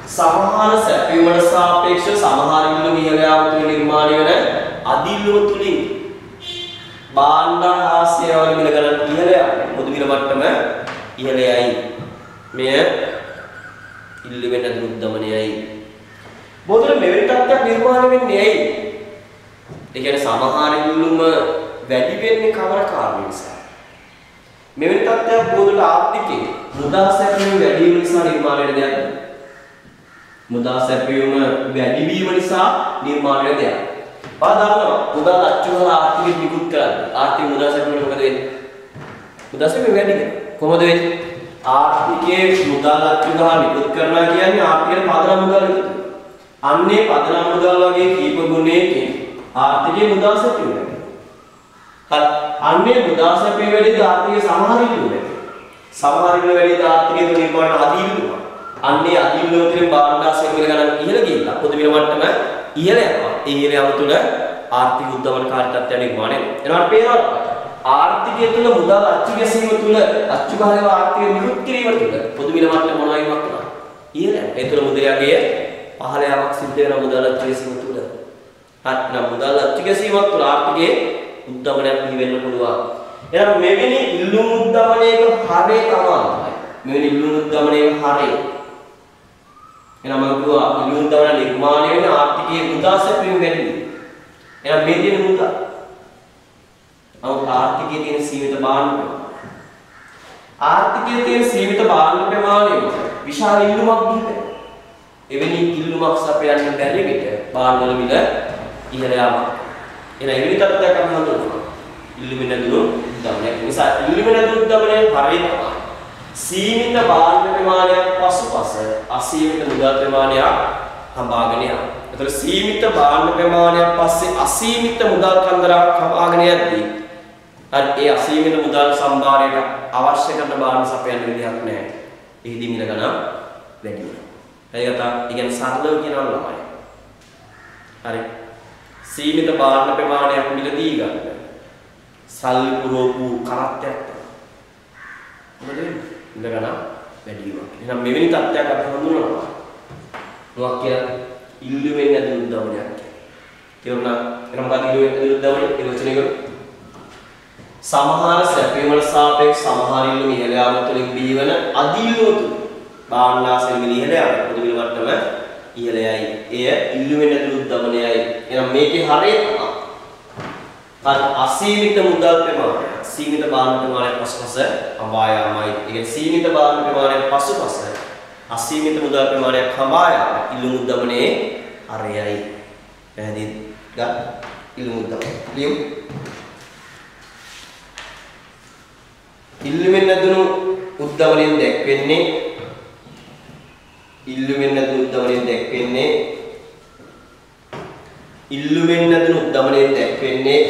සමහර සැපයුමට සාපේක්ෂව සමහර ඉල්ලුම ඉහළ යාම තුලින් නිර්මාණය වෙන අදීල්ලුම තුලින් භාණ්ඩ හා සේවාවල මිල ගණන් ඉහළ යාම පොදු මිල මට්ටම ඉහළ යයි. මෙය ඉල්ලුමේ නැති උද්දමනයයි. බොහෝ මෙවැනි තත්ත්වයක් නිර්මාණය වෙන්නේ ඇයි? ඒ කියන්නේ සමහර ඉල්ලුම වැඩි වෙන්නේ කවර කාරණා නිසා? මෙවැනි තත්ත්වයක් බොහෝ ආර්ථිකයේ මුදල් සැපයීම වැඩි වීම නිසා නිර්මාණය වෙන දෙයක්ද? මුදල් සැපයීම වැඩි වීම නිසා නිර්මාණය වෙන දෙයක්. පාදන්නවා මුදල් අච්චුවල ආර්ථිකෙ නිකුත් කරන්නේ. ආර්ථික මුදල් සැපයීම මොකද වෙන්නේ? මුදල් සැපයීම වැඩි වෙනවා. කොහොමද වෙන්නේ? ආර්ථිකයේ මුදල් අච්චුවල නිකුත් කරනවා කියන්නේ ආර්ථිකයේ පදනම් මුදල් නිකුත්. අන්නේ පදනම් මුදල් වගේ කීප ගුණයකින් ආර්ථිකයේ මුදල් සැපයීම වෙනවා. හරි. අන්නේ මුදල් සැපයීම වැඩි ආර්ථිකයේ සමහර ඉල්ලුම වෙනවා. සමහර ඉල්ලුම වැඩි ආර්ථිකයේ නිර්මාණ අදීල්ලුම. අන්නේ අදීල්ලුම තුළින් භාණ්ඩාසය මිල ගණන් ඉහළ ගිහිල්ලා පොදු මිල මට්ටම ඉහළ යනවා. ඒ ඉහළ යාම තුළ ආර්ථික උද්දමනකාරී තත්ත්වයක් නිර්මාණය වෙනවා. එනවා පේනවා ආර්ථිකය තුළ මුදල් අච්චු ගැසීම තුළ අච්චු ගහන ආර්ථික නිකුත් කිරීම තුළ පොදු මිල මට්ටම මොනවා වීමක් වෙනවා? ඉහළ යනවා. ඒ තුළ මුදලගේ පහළ යාමක් සිද්ධ වෙනවා මුදල් අච්චු ගැසීම තුළ. හරි. මුදල් අච්චු ගැසීමක් තුළ ආර්ථිකයේ උද්දමනයක් බිහි වෙන්න පුළුවන්. එහෙනම් මෙවැනි ඉල්ලුම් උද්දමනයක හරය තමයි. මෙවැනි ඉල්ලුම් උද්දමනයක හරය. එහෙනම් මම කිව්වා ඉල්ලුම් උද්දමන නිර්මාණය වෙන ආර්ථිකයේ මුදල් සැපයීම වැඩි වෙනවා. එහෙනම් මේ තියෙන මුදල් ආර්ථිකයේ තියෙන සීමිත භාණ්ඩ ආර්ථිකයේ තියෙන සීමිත භාණ්ඩ ප්‍රමාණය විශාල ඉල්ලුමක් දීලා එවැනි ඉල්ලුමක් සපයන්න බැරි විට භාණ්ඩ වල මිල ඉහළ යාමක්. එහෙනම් එවැනි තත්ත්වයක් අපි හඳුන්වනවා. ඉල්ලුමේ නැතුණු උද්දමනයක්. නිසා ඉල්ලුමේ නැතුණු උද්දමනයේ හරිය තමයි. සීමිත භාණ්ඩ ප්‍රමාණයක් පසුපස අසීමිත මුදල් ප්‍රමාණයක් හඹාගෙන යනවා. ඒතර සීමිත භාණ්ඩ ප්‍රමාණයක් පස්සේ අසීමිත මුදල් කන්දරාවක් හඹාගෙන යද්දී හරි ඒ අසීමිත මුදල් සම්භාරයට අවශ්‍ය කරන භාණ්ඩ සපයන්න විදිහක් නැහැ. එහිදී මිල ගණන් වැඩි වෙනවා. ඒකට ඉගෙන සරලව කියනවා ළමයි. හරි. සීමිත භාණ්ඩ ප්‍රමාණයක් මිලදී ගන්න. සල්ලි පුරවපු කරත්තයක් තමයි. මොකද මිල ගණන් වැඩි වෙනවා. එහෙනම් මෙවැනි තත්ත්වයක් අපි හඳුනනවා. මොකක් කියලා? ඉල්ලුමෙන් නැති උද්දමනයක් කියලා. තේරුණා? එහෙනම් මොකක්ද ඉල්ලුමෙන් නැති උද්දමනය? ඒ වචනේ කරු. සමහර සැපයීමට සාපේක්ෂ සමහර ඉල්ලුම ඉහළ යාම තුළින් බිහිවන අදීල්ලුව තුළ භාණ්ඩාසයෙන් මිල ඉහළ යාම පොදු මිල මට්ටම ඉහළ යයි. එය ඉල්ලුමෙන් නැති උද්දමනයයි. එහෙනම් මේකේ හරය තමයි අසීමිත මුදල් ප්‍රමාණය සීමිත භාණ්ඩ ප්‍රමාණයට පසුපස හඹා යාමයි. ඒ කියන්නේ සීමිත භාණ්ඩ ප්‍රමාණයට පසුපස අසීමිත මුදල් ප්‍රමාණයක් හඹා යාම ඉල්ලුම උද්දමනයේ හරයයි. පැහැදිලිද? ඉල්ලුම උද්දමනය. ලියමු. ඉල්ලුමෙන් නැතුණු උද්දමනයෙන් දැක්වෙන්නේ ඉල්ලුමෙන් නැතුණු උද්දමනයෙන් දැක්වෙන්නේ ඉල්ලුමෙන් නැතුණු උද්දමනයෙන් දැක්වෙන්නේ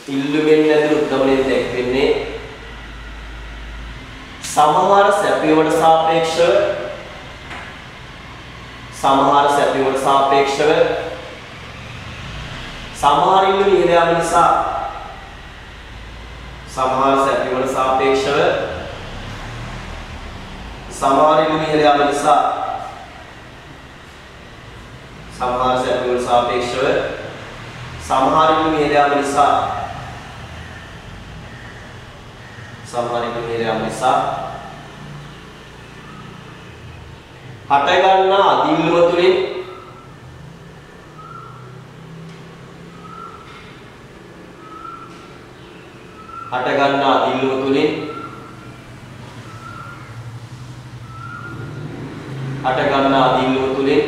ඉල්ලුමෙන් නැතුණු උද්දමනයෙන් දැක්වෙන්නේ සමහර සැපයීමට සාපේක්ෂව සමහර ඉල්ලුම ඉහළ යාම නිසා සමහර සැපයීමට සාපේක්ෂව සමහර ඉල්ලුම ඉහළ යාම නිසා සමහර සැපයීමට සාපේක්ෂව සමහර ඉල්ලුම ඉහළ යාම නිසා සමහර ඉල්ලුම ඉහළ යාම නිසා හට ගන්නා අදිල්ලුම තුලින් හට ගන්නා අදිල්ලුම තුලින්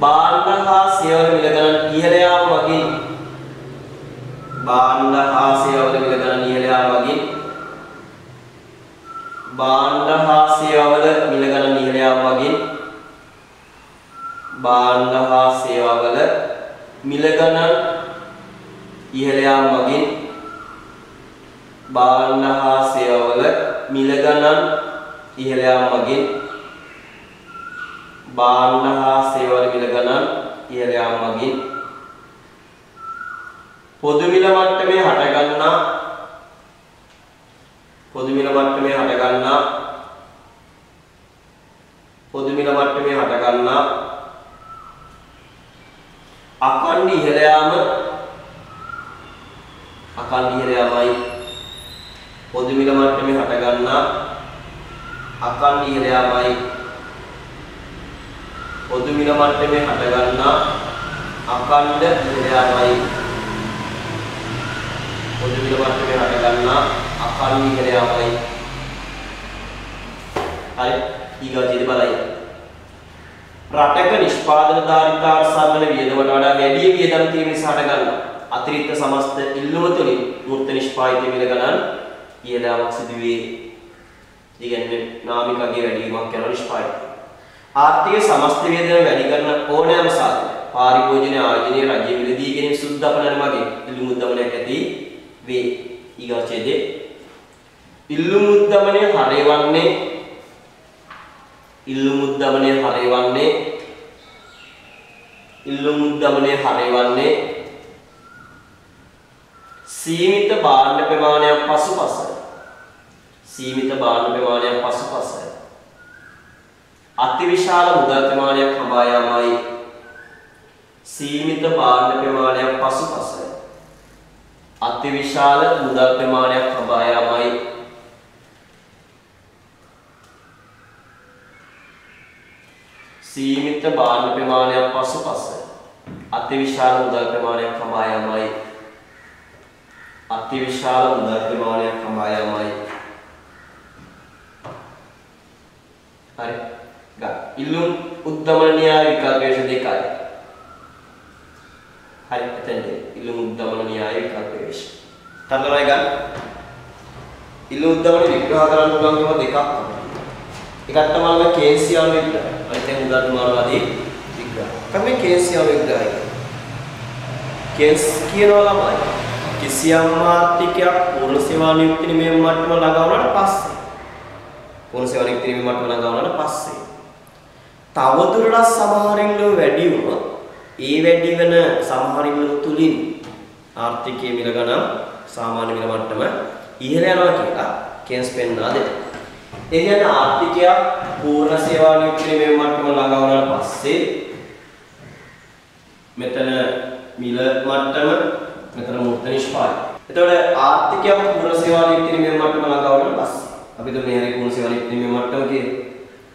භාණ්ඩ හා සේවල මිල ගණන් ඉහළ යාම වගින් භාණ්ඩ හා සේවල මිල ගණන් ඉහළ යාම වගින් භාණ්ඩ හා සේවල මිල ගණන් ඉහළ යාම වගින් භාණ්ඩ හා සේවාවල මිල ගණන් ඉහළ යාම මගින් භාණ්ඩ හා සේවාවල මිල ගණන් ඉහළ යාම මගින් භාණ්ඩ හා සේවාවල මිල ගණන් ඉහළ යාම මගින් පොදු මිල මට්ටමේ හටගන්නා පොදු මිල මට්ටමේ හටගන්නා අකණ්ඩ ඉහළ යාම අකණ්ඩ ඉහළ යාමයි පොදු මිල මට්ටමේ හටගන්නා අකණ්ඩ ඉහළ යාමයි පොදු මිල මට්ටමේ හටගන්නා අකණ්ඩ ඉහළ යාමයි පොදු මිල මට්ටමේ හටගන්නා අකණ්ඩ ඉහළ යාමයි. හරි ඊගොල්ලෝ බලයි. රටක නිෂ්පාදන ධාරිතාවට සමන වියදමට වඩා වැඩි වියදම් තීම නිසා හටගන්නා අතිරික්ත සමස්ත ඉල්ලුම තුලින් මූර්ත නිෂ්පාදිත මිල ගණන් ඉහළ යාමක් සිදු වේ. ඊගන්නේ නාමිකගේ වැඩිවීමක් කරන නිෂ්පාදනය. ආර්ථික සමස්ත වියදම වැඩි කරන ඕනෑම සාධක පාරිභෝජන ආයෝජනයේ රජයේ මිලදී ගැනීම සුද්ධපනන මගින් ඉල්ලුම් උද්දමනයක් ඇති වේ. ඊගොල්ලෝ ඉල්ලුම් උද්දමනය හරයවන්නේ ඉල්ලුම් උද්දමනය හරයවන්නේ සීමිත භාණ්ඩ ප්‍රමාණයක් පසුපස අතිවිශාල මුදල් ප්‍රමාණයක් හඹා යාමයි. සීමිත භාණ්ඩ ප්‍රමාණයක් පසුපස අතිවිශාල මුදල් ප්‍රමාණයක් හඹා යාමයි. සීමිත භාණ්ඩ ප්‍රමාණයක් පසුපස අතිවිශාල මුදල් ප්‍රමාණයක් හඹා යාමයි. අතිවිශාල මුදල් ප්‍රමාණයක් හඹා යාමයි. හරි ගා ඉල්ලුම් උද්දමන න්‍යාය විකල්පයේ දෙකයි. හරි එතෙන්ද ඉල්ලුම් උද්දමන න්‍යාය විකල්පයේ තරලයි ගන්න ඉල්ලුම් උද්දමන විග්‍රහ කරන්න පුළුවන් ඒවා දෙකක් තමයි. එකක් තමයි කේන්සියාන විග්‍රහය. අනිත් එක උදාහරණවාදී විග්‍රහය. තමයි කේන්සියාන විග්‍රහය. කේන්ස් කියනවා ළමයි කිසියම් ආර්ථිකයක් පූර්ණ සේවා නියුක්ති නියම මට්ටම ළඟා වුණාට පස්සේ තවදුරටත් සමහර ඉල්ලුම් වැඩි වුණොත් ඒ වැඩි වෙන සමහර ඉල්ලුම් තුලින් ආර්ථිකයේ මිල ගණන් සාමාන්‍ය මිල මට්ටම ඉහළ යනවා කියලා කේන්ස් පෙන්වා දෙනවා. ඒ කියන්නේ ආර්ථිකයක් පූර්ණ සේවා නියුක්ති නියම මට්ටම ළඟා වුණාට පස්සේ මෙතන මිල මට්ටම මෙතන මූර්ත නිෂ්පාදනය. එතකොට ආර්ථිකයක් පූර්ණ සේවා නියුක්ති නියම මට්ටම ළඟා වුණාට පස්සේ අපි તો මේ හරි පූර්ණ සේවා නියුක්ති නියම මට්ටම කියන්නේ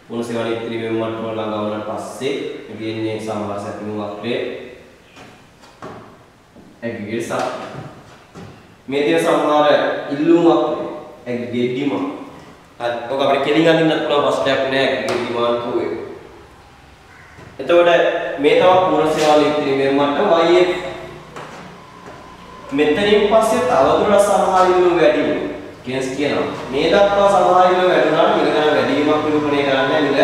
පූර්ණ සේවා නියුක්ති නියම මට්ටම ළඟා වුණාට පස්සේ කියන්නේ සමහර සැපිනු වක්‍රයේ ඇග්ගේට් සම් මේ දින සමහර ඉල්ලුම් වක්‍රයේ ඇග්ගේට් ඩිමාන්ඩ් හරි ඔක අපිට කෙලින් අඳින්නත් පුළුවන් ප්‍රශ්නයක් නෑ ඇග්ගේට් ඩිමාන්ඩ් කෝවේ. එතකොට මේ තමයි පූර්ණ සේවා නියුක්ති නියම මට්ටම YF. මෙතනින් පස්සේ තවදුරටත් සමහර ඉල්ලුම් වැඩි වෙනවා. කේස් කියනවා මේ දක්වා සමහර ඉල්ලුම් වැඩි වුණාට මිල ගණන් වැඩිවීමක් නිරූපණය කරන්නේ මිල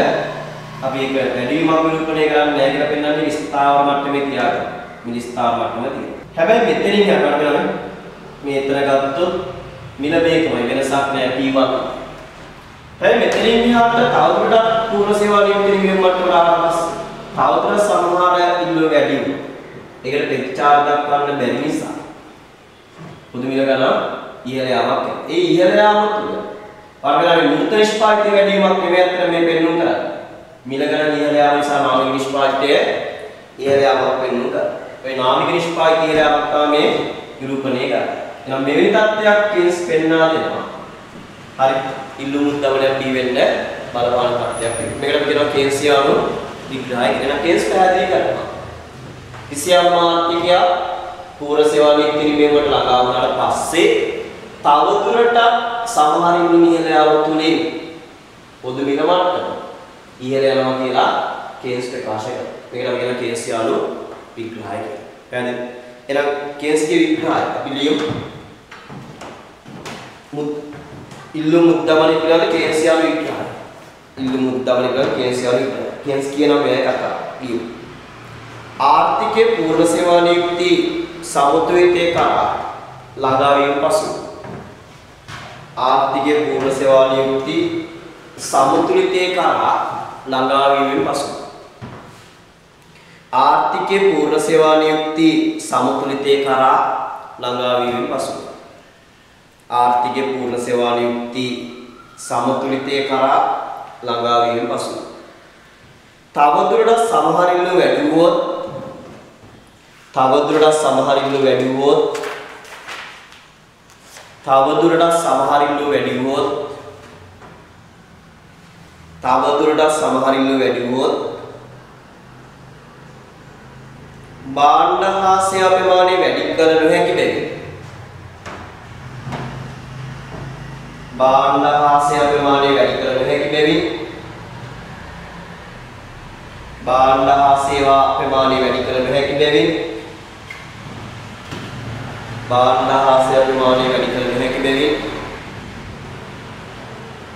අපි ඒක වැඩිවීමක් නිරූපණය කරන්නේ නැහැ කියලා පෙන්වන්නේ ස්ථාවර මට්ටමේ තියාගන්න. මිල ස්ථාවර මට්ටම තියෙනවා. හැබැයි මෙතනින් යනවා බලන්න මේ එතන ගත්තොත් මිල මේකමයි වෙනසක් නැහැ P1. හැබැයි මෙතනින් එහාට තවදුරටත් පූර්ණ සේවා නියුක්ති නියම මට්ටමට ආවම තවදුරටත් සමහර ඉල්ලුම් වැඩි වෙනවා. ඒකට ප්‍රතිචාර දක්වන්න බැරි නිසා පොදු මිල ගණන් ඉහළ යාමක්. ඒ ඉහළ යාම තුල වර්ගලාවේ මූර්ත නිෂ්පාදිත වැඩිවීමක් නෙවෙයි අතර මේ පෙන්වුම් කරන්නේ. මිල ගණන් ඉහළ යාම නිසා නාමික නිෂ්පාදිතය ඉහළ යාමක් පෙන්වුම් කරනවා. ඒ නාමික නිෂ්පාදිත ඉහළ යාමක් තමයි මේ නිරූපණය කරන්නේ. එහෙනම් මෙවැනි තත්ත්වයක් කේස් පෙන්වා දෙනවා. හරි ඉල්ලුම් උද්දමනයක් දී වෙන්න බලපාන තත්ත්වයක්. මේකට අපි කියනවා කේන්සියානු විග්‍රහය. එහෙනම් කේස් පැහැදිලි කරනවා. කිසියම් ආර්ථිකයක් පූර්ණ සේවා නියුක්ති නියමයට ළඟා වුණාට පස්සේ තවදුරටත් සමහර ඉල්ලුම් ඉහළ යාම තුලින් පොදු මිල මට්ටම ඉහළ යනවා කියලා කේස් ප්‍රකාශ කරනවා. මේකට අපි කියන කේන්සියානු විග්‍රහය කියලා. පැහැදිලි? එහෙනම් කේන්ස්ගේ විග්‍රහය අපි ලියමු. ඉල්ලුම් උද්දමනය පිළිබඳ කේන්සියානු විග්‍රහය. ඉල්ලුම් උද්දමනය පිළිබඳ කේන්සියානු විග්‍රහය. කේන්ස් කියනවා මේ කතාව ලියමු. ආර්ථිකයේ පූර්ණ සේවා නියුක්ති සමතුලිතේ කරා ළඟා වීම පසු ආර්ථිකයේ පූර්ණ සේවා නියුක්ති සමතුලිතේ කරා ළඟා වීමෙන් පසු ආර්ථිකයේ පූර්ණ සේවා නියුක්ති සමතුලිතේ කරා ළඟා වීමෙන් පසු ආර්ථිකයේ පූර්ණ සේවා නියුක්ති සමතුලිතේ කරා ළඟා වීමෙන් පසු තවදුරටත් සමහරින්ම වැඩි වුවොත් තවදුරටත් සමහරින්ම වැඩි වුවොත් තවදුරටත් සමහරින්ම වැඩි වුවොත් තවදුරටත් සමහරින්ම වැඩි වුවොත් භාණ්ඩ හා සේවා ප්‍රමාණය වැඩි කර නොහැකි බැවින් භාණ්ඩ හා සේවා ප්‍රමාණය වැඩි කර නොහැකි බැවින් භාණ්ඩ හා සේවා ප්‍රමාණය වැඩි කර නොහැකි බැවින් භාණ්ඩ හා සේවා ප්‍රමාණය වැඩි කර නොහැකි බැවින්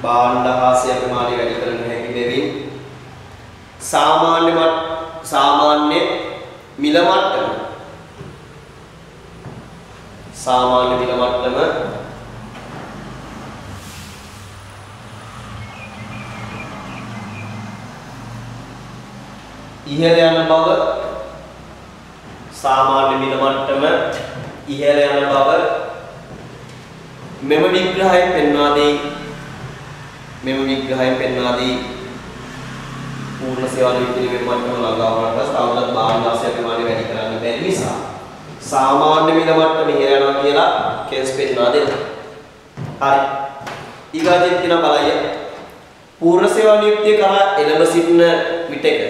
භාණ්ඩ හා සේවා ප්‍රමාණය වැඩි කර නොහැකි බැවින් සාමාන්‍ය මිල මට්ටම සාමාන්‍ය මිල මට්ටම ඉහළ යන බව සාමාන්‍ය මිල මට්ටම ඉහළ යන බව මෙම විග්‍රහයෙන් පෙන්වා දී පූර්ණ සේවා නියුක්ති මට්ටම ළඟා වුණාට තවමත් භාණ්ඩාසය ප්‍රමාණය වැඩි කරන්න බැරි නිසා සාමාන්‍ය මිල මට්ටම ඉහළ යනවා කියලා කේස් පෙන්වා දෙනවා. හරි. ඊගාටින් තියෙන බලය පූර්ණ සේවා නියුක්තිය කරා එළඹ සිටින විටක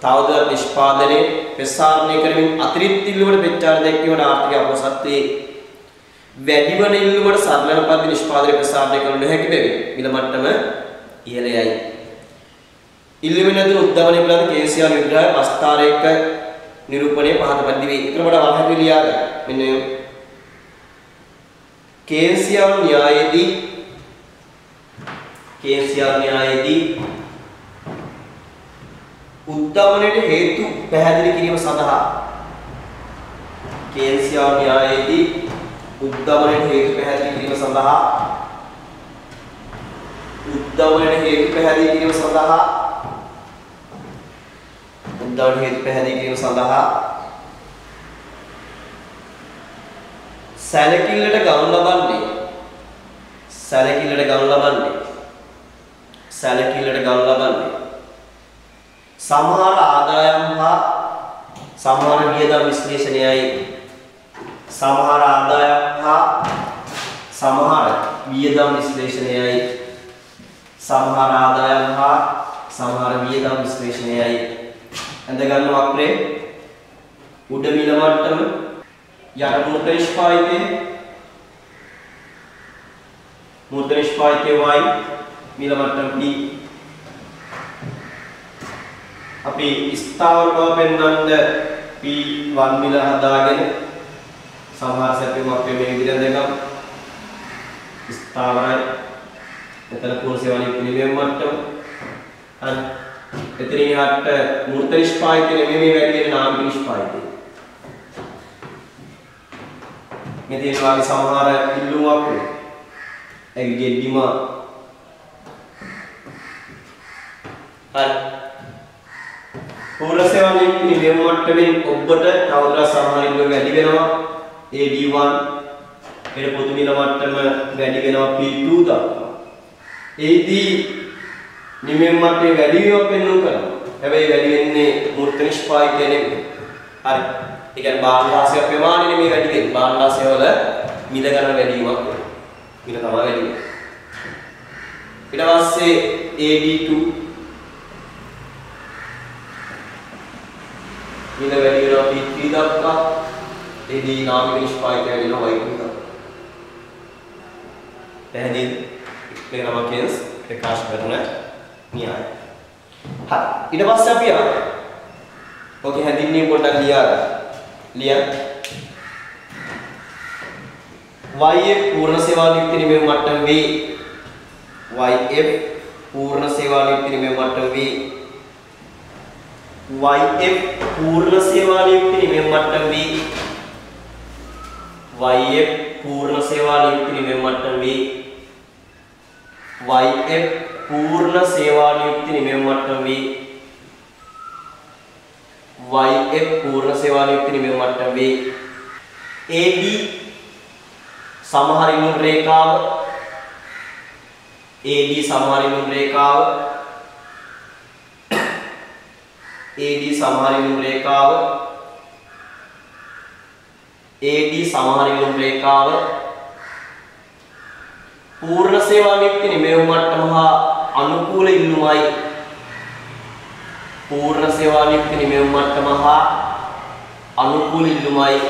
තවදුරටත් නිෂ්පාදනයේ ප්‍රසාරණය කරමින් අතිරික්ත ඉල්ලුමට පෙච්චාර දැක්වීමට ආර්ථික අපොසත්වයේ වැඩිවන ඉල්ලුමට සරලන පරිදි නිෂ්පාදනය ප්‍රසාරණය කළ නොහැකි බැවින් මිල මට්ටම ඉහළ යයි. ඉල්ලුමෙන් ඇතුළු උද්දමනය පිළිබඳ කේසියා විග්‍රහය ප්‍රස්ථාරයක නිරූපණය පහත පරිදි වේ. ඒකට වඩා වහහැටි ලියා ගන්න. මෙන්න කේසියා න්‍යායයේදී උද්දමනයට හේතු පැහැදිලි කිරීම සඳහා කේන්සියා න්‍යායයේදී උද්දමනයට හේතු පැහැදිලි කිරීම සඳහා සැලකිල්ලට ගනු ලබන්නේ සමහර ආදායම් හා සමහර වියදම් විශ්ලේෂණයයි ඇඳ ගන්න වක්‍රේ උඩ මිල මට්ටම යට මූර්ත නිෂ්පාදිතයේ y මිල මට්ටම p අපි ස්ථාවර බව පෙන්වන්න p1 මිල හදාගෙන සමහර සැපයුමක් මේ විදිහට දෙගමු. ස්ථාවරයි එතන පූර්ණ සේවා නියුක්ති නියම මට්ටම. හරි. එතනින් එහාට මූර්ත නිෂ්පාදිතය නෙමෙයි වැඩි වෙන නාමික නිෂ්පාදිතය. මේ තියෙන වාගේ සමහර ඉල්ලුමක් ඒ ගෙඩිම හරි. පූර්ණ සේවා නියුක්ති නියම මට්ටමින් ඔබට තවදුරටත් සමහර ඉල්ලුම් වැඩි වෙනවා. AD1 ඊට පොදු මිල මට්ටම වැඩි වෙනවා P2 දක්වා. ඒදී නියම මට්ටමේ වැඩි වීමක් වෙන්නු කරනවා. හැබැයි වැඩි වෙන්නේ මූර්ත නිෂ්පාදිතය නෙමෙයි. හරි. ඒ කියන්නේ භාණ්ඩාසය ප්‍රමාණය නෙමෙයි වැඩි වෙන්නේ. භාණ්ඩාසය වල මිල ගණන වැඩි වීමක් වෙනවා. මිල තමයි වැඩි වෙන්නේ. ඊට පස්සේ AD2 මිල වැඩි වෙනවා P3 දක්වා. ඒදී නාමික නිෂ්පාදිතය වෙනවා Y2 දක්වා. පැහැදිලි? මේක තමයි කේස් ප්‍රකාශ කරන න්‍යාය. හරි. ඊට පස්සේ අපි ආවා. ඔකේ හැදින්නේ පොඩ්ඩක් ලියා YF පූර්ණ සේවා නියුක්ති නියම මට්ටම V YF පූර්ණ සේවා නියුක්ති නියම මට්ටම V YF පූර්ණ සේවා නියුක්ති නිමෙන් මට්ටම V YF පූර්ණ සේවා නියුක්ති නිමෙන් මට්ටම V YF පූර්ණ සේවා නියුක්ති නිමෙන් මට්ටම V YF පූර්ණ සේවා නියුක්ති නිමෙන් මට්ටම V AB සමහරිනුම් රේඛාව AD සමහරිනුම් රේඛාව AD සමහරිනුම් රේඛාව AD සමහරිනුම් රේඛාව පූර්ණ සේවා නියුක්ති නිමෙව් මට්ටම හා අනුකූල ඉල්ලුමයි පූර්ණ සේවා නියුක්ති නිමෙව් මට්ටම හා අනුකූල ඉල්ලුමයි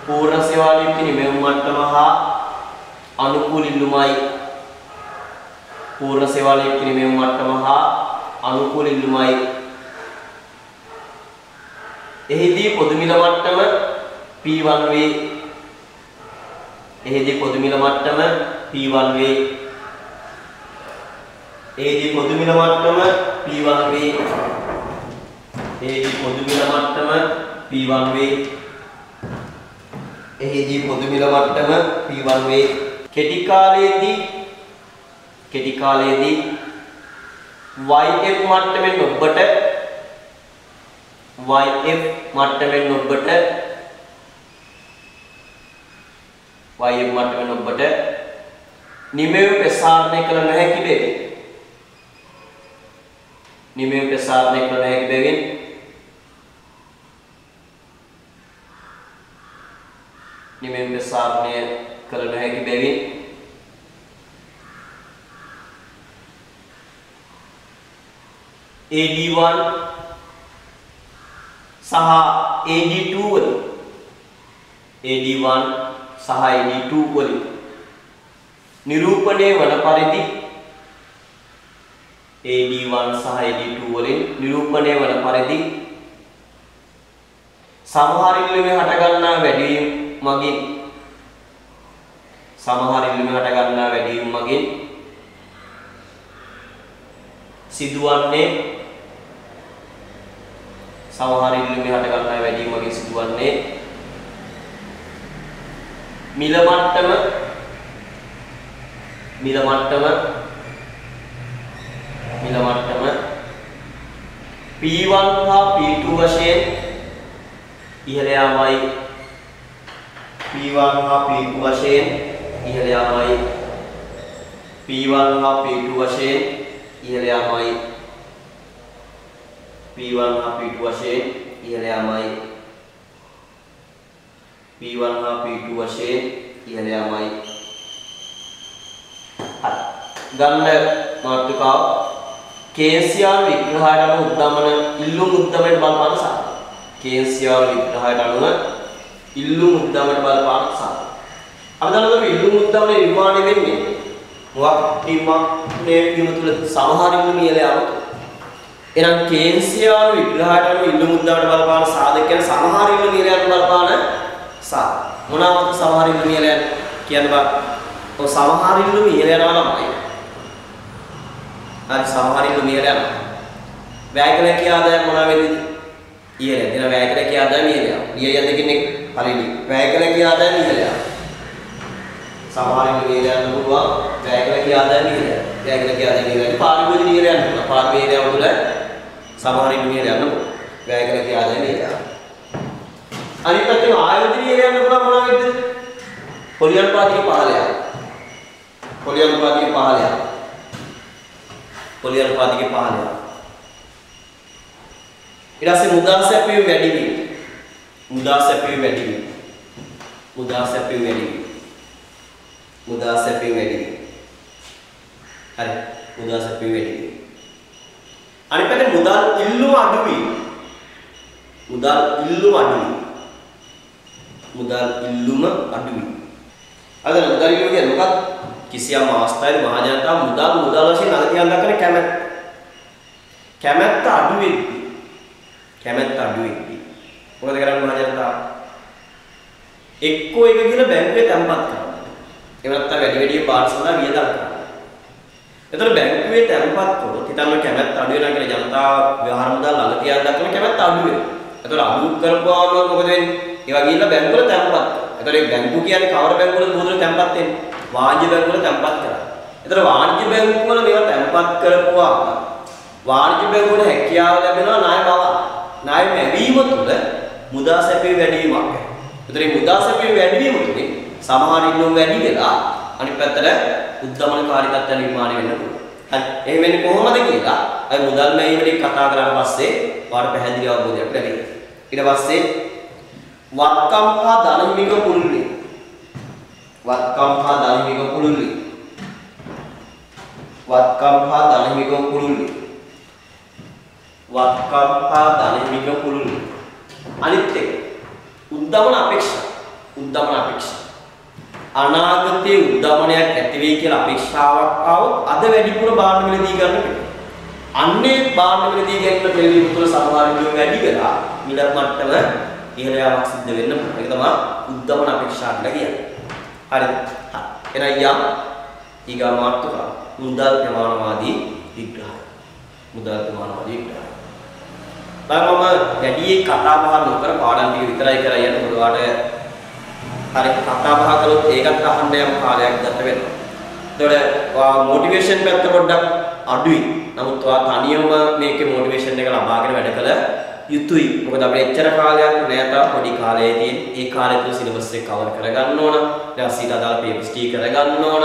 පූර්ණ සේවා නියුක්ති නිමෙව් මට්ටම හා අනුකූල ඉල්ලුමයි පූර්ණ සේවා නියුක්ති නිමෙව් මට්ටම හා අනුකූල ඉල්ලුමයි එහිදී පොදු මිල මට්ටම P1 වේ එහිදී පොදු මිල මට්ටම P1 වේ එහිදී පොදු මිල මට්ටම P1 වේ එහිදී පොදු මිල මට්ටම P1 වේ එහිදී පොදු මිල මට්ටම P1 වේ කෙටි කාලයේදී YF මට්ටමෙන් ඔබට YF මට්ටමෙන් ඔබට නිමෙව් ප්‍රසාරණය කළ නොහැකි බැවින් නිමෙව් ප්‍රසාරණය කළ නොහැකි බැවින් නිමෙව් ප්‍රසාරණය කළ නොහැකි බැවින් AD1 සහ AD2 වලින් AD1 සහ AD2 වලින් නිරූපණය වන පරිදි AD1 සහ AD2 වලින් නිරූපණය වන පරිදි සමහර ඉල්ලුමේ හටගන්නා වැඩිවීම මගින් සිදුවන්නේ මිල මට්ටම P1 හා P2 වශයෙන් ඉහළ යාමයි P1 හා P2 වශයෙන් ඉහළ යාමයි P1 හා P2 වශයෙන් ඉහළ යාමයි P1 හා P2 වශයෙන් ඉහළ යාමයි P1 හා P2 වශයෙන් ඉහළ යාමයි හරි ගන්න මාතෘකාව කේන්සියානු විග්‍රහයට අනුව උද්දමන ඉල්ලුම් උද්දමයට බලපාන සාධක කේන්සියානු විග්‍රහයට අනුව ඉල්ලුම් උද්දමයට බලපාන සාධක අපි දන්නවා මේ ඉල්ලුම් උද්දමනේ නිර්මාණය වෙන්නේ මොකක් මේ වීම තුළ සමහර ඉල්ලුම් ඉහළ යාමට එහෙනම් කේන්සියානු විග්‍රහයට අනුව ඉල්ලුම් උද්දමයට බලපාන සාධක කියන්නේ සමහර ඉල්ලුම් ඉහළ යාමට බලපාන සාධක මොනවාද සමහර ඉල්ලුම් ඉහළ යාම කියන්න බෑ ඔය සමහර ඉල්ලුම් ඉහළ යනවා තමයි හරි සමහර ඉල්ලුම් ඉහළ යනවා වැයකලකී ආදායම මොනවා වෙන්නේද ඉහළ දෙන වැයකලකී ආදායම ඉහළ යනවා ඊය දෙකකින් එක පළවෙනි වැයකලකී ආදායම ඉහළ යනවා සමහර ඉල්ලුම් ඉහළ යන්න පුළුවන් වැයකලකී ආදායම ඉහළ යනවා වැයකලකී ආදායම ඉහළ යනවා පාරිභෝජන ඉහළ යන්න පුළුවන් පාරිභෝජන ඉහළ යනකොට සමහර ඉල්ලුම් ඉහළ යන්න පුළුවන් වැයකලකී ආදායම ඉහළ යනවා අනිත් පැත්තෙන් ආයෝජන ඉහළ යන්න පුළුවන් මොනවා වෙන්නේද පොලියන් පාතික පහළ යනවා පොලියන් පාතික පහළ යනවා පොලියන් පාතික පහළ යනවා ඊට පස්සේ මුදා සැපයීම වැඩි වීම මුදා සැපයීම වැඩි වීම හරි මුදා සැපයීම වැඩි වීම අනිත් පැත්තේ මුදල් ඉල්ලුම අඩු වීම අද මුදල් ඉල්ලුම කියන්නේ මොකක්ද කිසියම් අවස්ථාවක මහ ජනතාව මුදල් වශයෙන් අගතියක් දක්වන කැමැත්ත අඩු වෙද්දී මොකද කරන්නේ මහ ජනතාව එක්කෝ එක කියලා බැංකුවේ තැන්පත් කරනවා එහෙම නැත්නම් වැඩි වැඩි පාඩ සඳහා වියදම් කරනවා එතකොට බැංකුවේ තැන්පත් කරොත් හිතන්න කැමැත්ත අඩු වෙනවා කියලා ජනතාව ව්‍යවහාර මුදල් ළඟ තියාගෙන දක්වන කැමැත්ත අඩු වෙනවා. එතකොට අඩු කරපුවාම මොකද වෙන්නේ? ඒවා ගිහිල්ලා බැංකුවල තැන්පත් කරනවා. එතකොට මේ බැංකුව කියන්නේ කවර බැංකුවලද මුදල් තැන්පත් වෙන්නේ? වාණිජ්‍ය බැංකුවල තැන්පත් කරා. එතකොට වාණිජ්‍ය බැංකුවල මේවා තැන්පත් කරපුවාම වාණිජ්‍ය බැංකුවල හැකියාව ලැබෙනවා ණය බව. ණය ලැබීම තුළ මුදා සැපේ වැඩිවීමක් වෙනවා. එතකොට මේ මුදා සැපේ වැඩිවීම තුළින් සමහර ඉන්නවා වැඩි වෙලා අනිත් පැත්තට උද්දමනකාරී තත්ත්ව නිර්මාණය වෙන්න පුළුවන්. හරි. එහෙම වෙන්නේ කොහොමද කියලා අය මුදල් මැවීමේදී කතා කරලා පස්සේ වාට පැහැදිලි අවබෝධයක් ලැබෙනවා. ඊට පස්සේ වත්කම් හා ධනහිමික පුළුල්ලි. වත්කම් හා ධනහිමික පුළුල්ලි. වත්කම් හා ධනහිමික පුළුල්ලි. වත්කම් හා ධනහිමික පුළුල්ලි. අනිත් එක උද්දමන අපේක්ෂා. උද්දමන අපේක්ෂා. අනාගතයේ උද්දමනයක් ඇති වෙයි කියලා අපේක්ෂාවක් ආවොත් අද වැඩිපුර භාණ්ඩ මිල දී ගන්න බෑ. අන්නේ භාණ්ඩ මිල දී ගැනීම පිළිවීම තුළ සමහර විට වැඩි වෙලා මිල මට්ටම ඉහළ යාමක් සිද්ධ වෙන්න පුළුවන්. ඒක තමයි උද්දමන අපේක්ෂා කියලා කියන්නේ. හරිද? හරි. එහෙනම් ඊගා මාතෘකාව මුදල් ප්‍රමාණවාදී විග්‍රහය. මුදල් ප්‍රමාණවාදී විග්‍රහය. මම වැඩි කතා බහ නොකර පාඩම් ටික විතරයි කරලා යන්න මොකද හරි කතා බහ කළොත් ඒකත් අහන්න යම් කාලයක් ගත වෙනවා. ඒතකොට මොටිවේෂන් පැත්ත පොඩ්ඩක් අඩුයි. නමුත් ඔයා තනියම මේකේ මොටිවේෂන් එක ලබාගෙන වැඩ කළ යුතුයි. මොකද අපිට එච්චර කාලයක් නෑ තා පොඩි කාලයේදී ඒ කාලේ තුල සිලබස් එක කවර් කරගන්න ඕන. ඊට පස්සේ ඊට අදාළ පේපර්ස් ටී කරගන්න ඕන.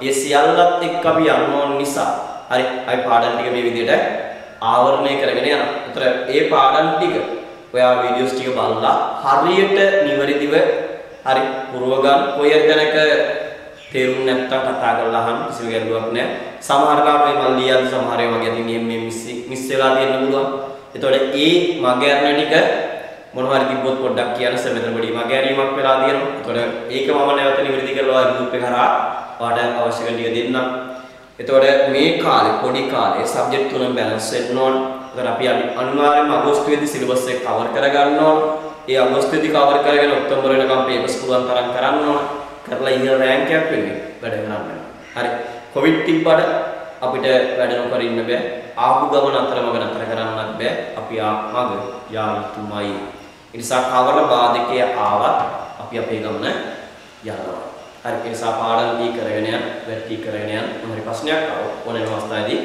ඒ සියල්ලත් එක්ක අපි යන්න ඕන නිසා හරි අපි පාඩම් ටික මේ විදිහට ආවරණය කරගෙන යනවා. ඒතර ඒ පාඩම් ටික ඔයා වීඩියෝස් ටික බලලා හරියට නිවැරදිව හරි පුරව ගන්න. කොයි තැනක තේරුම් නැත්තම් කතා කරලා අහන්න කිසිම ගැටලුවක් නැහැ. සමහර ලාට මේ මම ලියන සමහර ඒවා ගැතින් මේ මිස් වෙලා තියෙන්න පුළුවන්. එතකොට ඒ මගේ අරන ටික මොනවා හරි තිබ්බොත් පොඩ්ඩක් කියන්න මෙතන පොඩි මගේ ඇරීමක් වෙලා තියෙනවා. එතකොට ඒක මම නැවත නිවැරදි කරලා ඔය ගෲප් එක කරා ඔයාලට අවශ්‍ය කරන ටික දෙන්නම්. එතකොට මේ කාලේ පොඩි කාලේ සබ්ජෙක්ට් තුනම බැලන්ස් වෙන්න ඕන. එතකොට අපි අනිවාර්යයෙන්ම අගෝස්තුවේදී සිලබස් එක කවර් කරගන්න ඕන. ඒ අගෝස්තුවේදී කවර් කරගෙන ඔක්තෝබර් වෙනකම් පේපර්ස් පුළුවන් තරම් කරන්න ඕන. කරලා ඉහළ රෑන්ක් එකක් වෙන්නේ වැඩ කරන්න. හරි. කොවිඩ් තිබ්බට අපිට වැඩ නොකර ඉන්න බෑ. ආපු ගමන අතරමඟ නතර කරන්නත් බෑ. අපි ආමග යා යුතුමයි. ඒ නිසා කවර බාධකය ආවත් අපි අපේ ගමන යනවා. හරි. ඒ නිසා පාඩම් දී කරගෙන යන්න, වැඩි කරගෙන යන්න. මොහොරි ප්‍රශ්නයක් ආවොත් ඕනෑම අවස්ථාවේදී